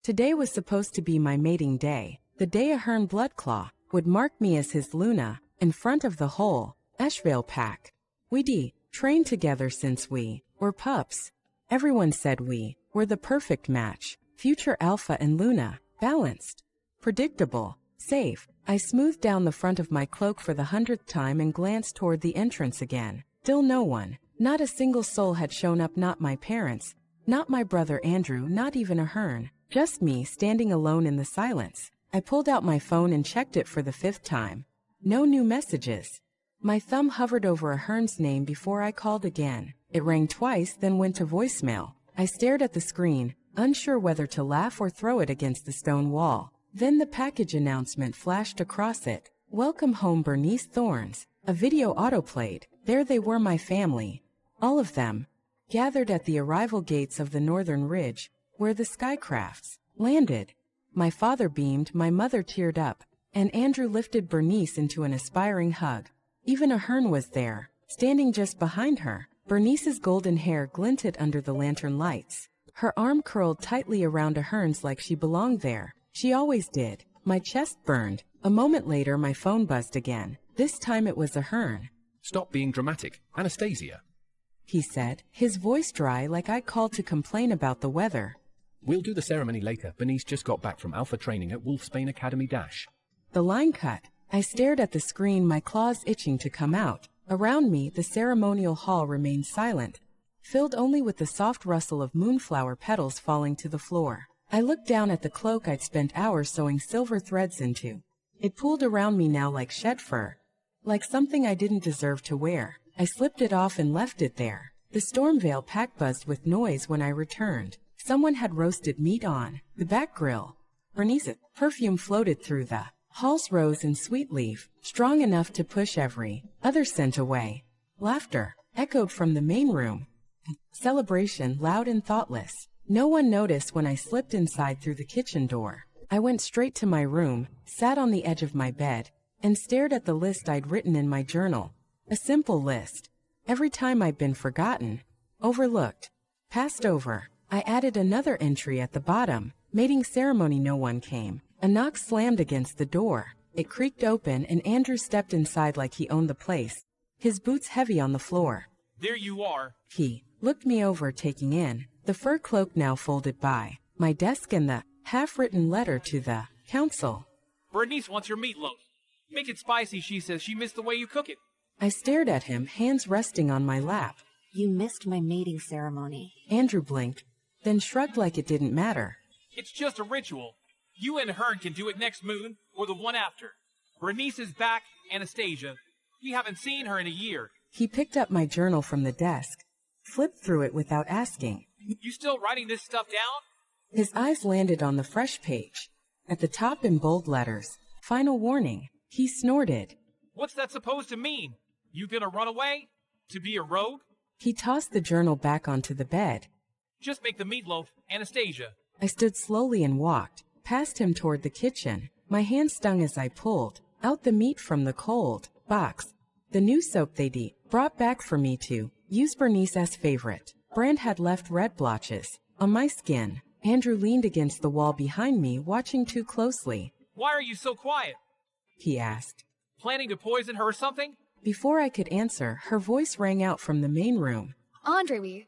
Today was supposed to be my mating day, the day a Hern Bloodclaw would mark me as his Luna, in front of the whole Ashvale pack. We'd trained together since we were pups. Everyone said we were the perfect match, future Alpha and Luna, balanced, predictable, safe. I smoothed down the front of my cloak for the 100th time and glanced toward the entrance again. Still no one, not a single soul had shown up, not my parents, not my brother Andrew, not even a Hern. Just me standing alone in the silence. I pulled out my phone and checked it for the 5th time. No new messages. My thumb hovered over a Hern's name before I called again. It rang twice, then went to voicemail. I stared at the screen, unsure whether to laugh or throw it against the stone wall. Then the package announcement flashed across it. Welcome home, Bernice Thorns. A video autoplayed. There they were, my family. All of them. Gathered at the arrival gates of the northern ridge, where the Skycrafts landed. My father beamed, my mother teared up, and Andrew lifted Bernice into an aspiring hug. Even a Hern was there, standing just behind her. Bernice's golden hair glinted under the lantern lights. Her arm curled tightly around a Hern's like she belonged there. She always did. My chest burned. A moment later my phone buzzed again. This time it was a Hern. Stop being dramatic, Anastasia, he said, his voice dry like I called to complain about the weather. We'll do the ceremony later. Bernice just got back from Alpha training at Wolfsbane Academy Dash. The line cut. I stared at the screen, my claws itching to come out. Around me, the ceremonial hall remained silent, filled only with the soft rustle of moonflower petals falling to the floor. I looked down at the cloak I'd spent hours sewing silver threads into. It pulled around me now like shed fur, like something I didn't deserve to wear. I slipped it off and left it there. The Stormvale pack buzzed with noise when I returned. Someone had roasted meat on the back grill. Bernice's perfume floated through the hall's rose and sweet leaf, strong enough to push every other scent away. Laughter echoed from the main room. Celebration, loud and thoughtless. No one noticed when I slipped inside through the kitchen door. I went straight to my room, sat on the edge of my bed, and stared at the list I'd written in my journal. A simple list. Every time I'd been forgotten, overlooked, passed over. I added another entry at the bottom. Mating ceremony, no one came. A knock slammed against the door. It creaked open and Andrew stepped inside like he owned the place, his boots heavy on the floor. There you are. He looked me over, taking in the fur cloak now folded by my desk and the half-written letter to the council. Bernice wants your meatloaf. Make it spicy, she says. She missed the way you cook it. I stared at him, hands resting on my lap. You missed my mating ceremony. Andrew blinked, then shrugged like it didn't matter. It's just a ritual. You and Hern can do it next moon or the one after. Bernice is back, Anastasia. We haven't seen her in a year. He picked up my journal from the desk, flipped through it without asking. You still writing this stuff down? His eyes landed on the fresh page. At the top in bold letters, final warning. He snorted. What's that supposed to mean? You gonna run away? To be a rogue? He tossed the journal back onto the bed. Just make the meatloaf, Anastasia. I stood slowly and walked past him toward the kitchen. My hand stung as I pulled out the meat from the cold box. The new soap they'd brought back for me to use, Bernice's favorite brand, had left red blotches on my skin. Andrew leaned against the wall behind me, watching too closely. Why are you so quiet? He asked. Planning to poison her or something? Before I could answer, her voice rang out from the main room. Andre,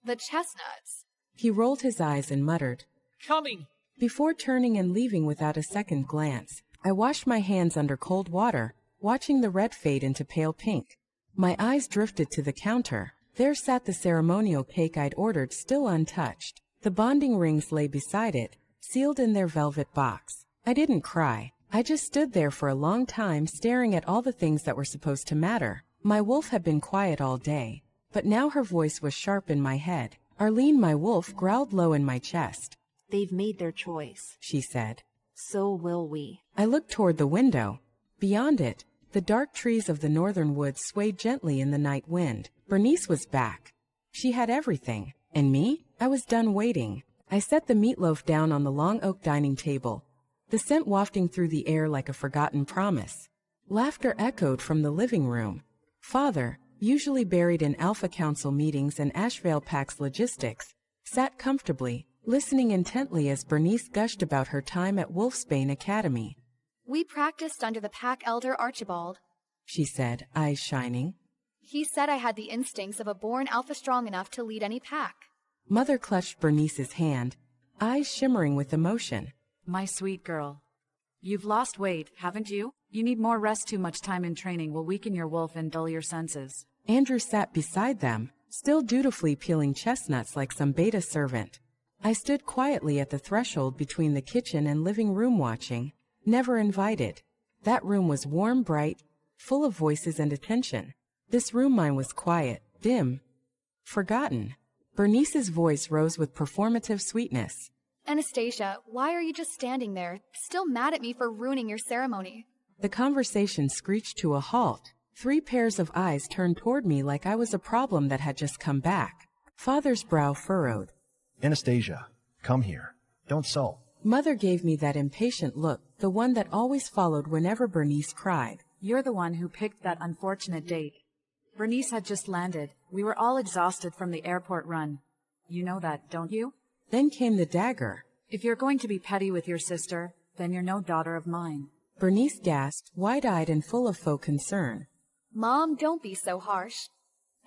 the chestnuts. He rolled his eyes and muttered, Coming. Before turning and leaving without a second glance. I washed my hands under cold water, watching the red fade into pale pink. My eyes drifted to the counter. There sat the ceremonial cake I'd ordered, still untouched. The bonding rings lay beside it, sealed in their velvet box. I didn't cry. I just stood there for a long time, staring at all the things that were supposed to matter. My wolf had been quiet all day, but now her voice was sharp in my head. Arlene, my wolf, growled low in my chest. They've made their choice, she said. So will we. I looked toward the window. Beyond it, the dark trees of the northern woods swayed gently in the night wind. Bernice was back. She had everything. And me? I was done waiting. I set the meatloaf down on the long oak dining table, the scent wafting through the air like a forgotten promise. Laughter echoed from the living room. Father, usually buried in Alpha Council meetings and Ashvale Pack's logistics, sat comfortably, listening intently as Bernice gushed about her time at Wolfsbane Academy. We practiced under the pack elder Archibald. She said, eyes shining. He said I had the instincts of a born alpha strong enough to lead any pack. Mother clutched Bernice's hand, eyes shimmering with emotion. My sweet girl. You've lost weight, haven't you? You need more rest. Too much time in training will weaken your wolf and dull your senses. Andrew sat beside them, still dutifully peeling chestnuts like some beta servant. I stood quietly at the threshold between the kitchen and living room watching, never invited. That room was warm, bright, full of voices and attention. This room mine was quiet, dim, forgotten. Bernice's voice rose with performative sweetness. Anastasia, why are you just standing there, still mad at me for ruining your ceremony? The conversation screeched to a halt. 3 pairs of eyes turned toward me like I was a problem that had just come back. Father's brow furrowed. Anastasia, come here. Don't sulk. Mother gave me that impatient look, the one that always followed whenever Bernice cried. You're the one who picked that unfortunate date. Bernice had just landed. We were all exhausted from the airport run. You know that, don't you? Then came the dagger. If you're going to be petty with your sister, then you're no daughter of mine. Bernice gasped, wide-eyed and full of faux concern. Mom, don't be so harsh.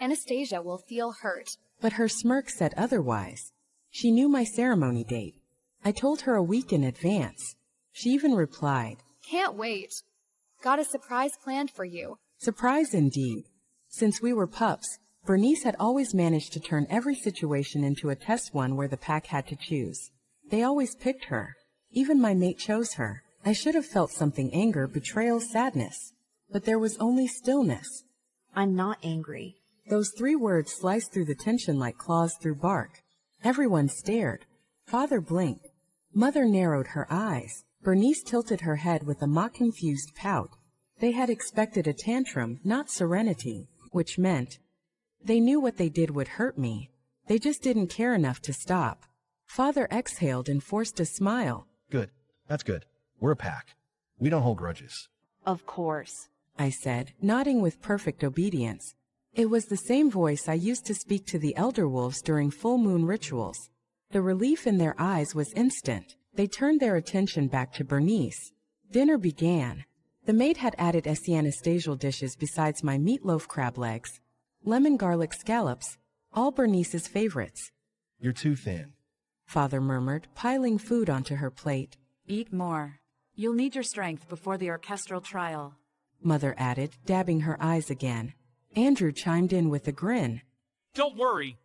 Anastasia will feel hurt. But her smirk said otherwise. She knew my ceremony date. I told her a week in advance. She even replied, Can't wait. Got a surprise planned for you. Surprise indeed. Since we were pups, Bernice had always managed to turn every situation into a test one where the pack had to choose. They always picked her. Even my mate chose her. I should have felt something: anger, betrayal, sadness. But there was only stillness. I'm not angry. Those 3 words sliced through the tension like claws through bark. Everyone stared. Father blinked. Mother narrowed her eyes. Bernice tilted her head with a mock-confused pout. They had expected a tantrum, not serenity, which meant they knew what they did would hurt me. They just didn't care enough to stop. Father exhaled and forced a smile. Good. That's good. We're a pack. We don't hold grudges. Of course, I said, nodding with perfect obedience. It was the same voice I used to speak to the elder wolves during full moon rituals. The relief in their eyes was instant. They turned their attention back to Bernice. Dinner began. The maid had added Anastasial dishes besides my meatloaf crab legs, lemon garlic scallops, all Bernice's favorites. You're too thin. Father murmured, piling food onto her plate. Eat more. You'll need your strength before the orchestral trial. Mother added, dabbing her eyes again. Andrew chimed in with a grin. Don't worry.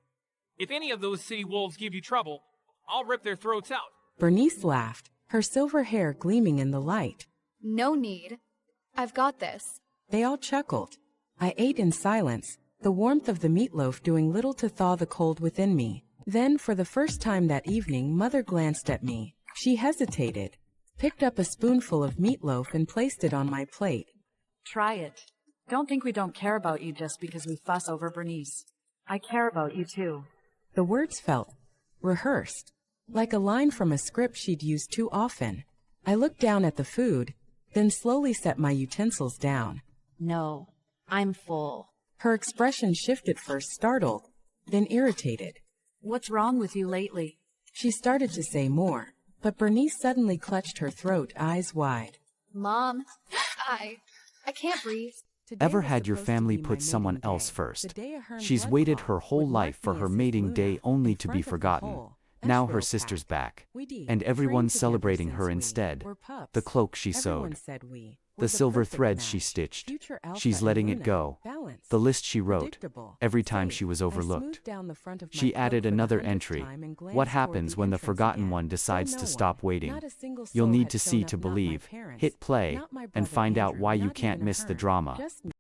If any of those city wolves give you trouble, I'll rip their throats out. Bernice laughed, her silver hair gleaming in the light. No need. I've got this. They all chuckled. I ate in silence, the warmth of the meatloaf doing little to thaw the cold within me. Then, for the first time that evening, Mother glanced at me. She hesitated, picked up a spoonful of meatloaf and placed it on my plate. Try it. Don't think we don't care about you just because we fuss over Bernice. I care about you too. The words felt rehearsed, like a line from a script she'd used too often. I looked down at the food, then slowly set my utensils down. no, I'm full. Her expression shifted, first startled, then irritated. What's wrong with you lately? She started to say more, but Bernice suddenly clutched her throat, eyes wide. Mom, I can't breathe. Today Ever was had your supposed to family be my put someone mating else day, first? the day Ahern She's blood waited clot her whole would life mark for me her as his mating Luna, day only in to be front of the forgotten. whole Now Asheville her sister's pack. back, We did, and everyone's trained celebrating together her since instead. we were pups. The cloak she Everyone sewed, said we were the silver perfect threads match. she stitched. Future Alpha She's and letting it Luna, go. balanced, The list she wrote, predictable, every time safe. she was I overlooked. smoothed down the front of my She cloak added for the another 100th entry. time and glanced What toward happens the when the entrance forgotten again. one decides Still to no stop one, waiting? not a single You'll soul need had to shown see up, to not my believe. parents, Hit play not my and brother find out Andrew, why you not can't even miss the Ahern, drama. just me.